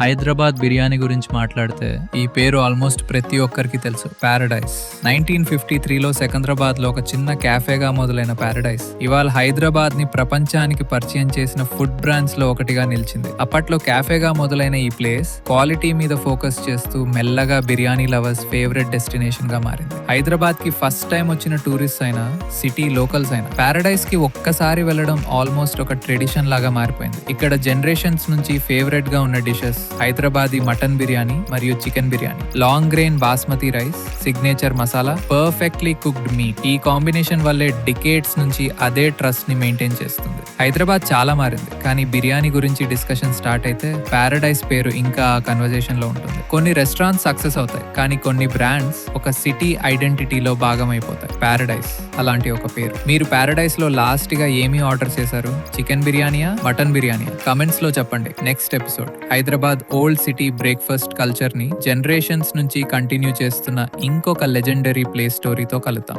హైదరాబాద్ బిర్యానీ గురించి మాట్లాడితే ఈ పేరు ఆల్మోస్ట్ ప్రతి ఒక్కరికి తెలుసు. పారడైస్. 1953లో సికింద్రాబాద్ లో ఒక చిన్న క్యాఫేగా మొదలైన పారడైస్ ఇవాళ హైదరాబాద్ ని ప్రపంచానికి పరిచయం చేసిన ఫుడ్ బ్రాండ్స్ లో ఒకటిగా నిలిచింది. అప్పట్లో క్యాఫేగా మొదలైన ఈ ప్లేస్ క్వాలిటీ మీద ఫోకస్ చేస్తూ మెల్లగా బిర్యానీ లవర్స్ ఫేవరెట్ డెస్టినేషన్ గా మారింది. హైదరాబాద్ కి ఫస్ట్ టైం వచ్చిన టూరిస్ట్ అయినా సిటీ లోకల్స్ అయినా పారడైస్ కి ఒక్కసారి వెళ్ళడం ఆల్మోస్ట్ ఒక ట్రెడిషన్ లాగా మారిపోయింది. ఇక్కడ జనరేషన్స్ నుంచి ఫేవరెట్ గా ఉన్న డిషెస్ హైదరాబాదీ మటన్ బిర్యానీ మరియు chicken biryani, long grain basmati rice, signature masala, perfectly cooked meet. ఈ కాంబినేషన్ వల్లే డికేట్స్ నుంచి అదే ట్రస్ట్ ని మెయింటైన్ చేస్తుంది. హైదరాబాద్ చాలా మారింది, కానీ బిర్యానీ గురించి డిస్కషన్ స్టార్ట్ అయితే పారడైస్ పేరు ఇంకా ఆ కన్వర్జేషన్ లో ఉంటుంది. కొన్ని రెస్టారెంట్స్ సక్సెస్ అవుతాయి, కానీ కొన్ని బ్రాండ్స్ ఒక సిటీ ఐడెంటిటీలో భాగం అయిపోతాయి. పారడైస్ అలాంటి ఒక పేరు. మీరు పారడైస్ లో లాస్ట్ గా ఏమీ ఆర్డర్ చేశారు? చికెన్ బిర్యానీయా, మటన్ బిర్యానీయా? కమెంట్స్ లో చెప్పండి. Next episode Hyderabad old city breakfast culture ని జనరేషన్స్ నుంచి కంటిన్యూ చేస్తున్న ఇంకొక లెజెండరీ ప్లేస్ స్టోరీతో కలుద్దాం.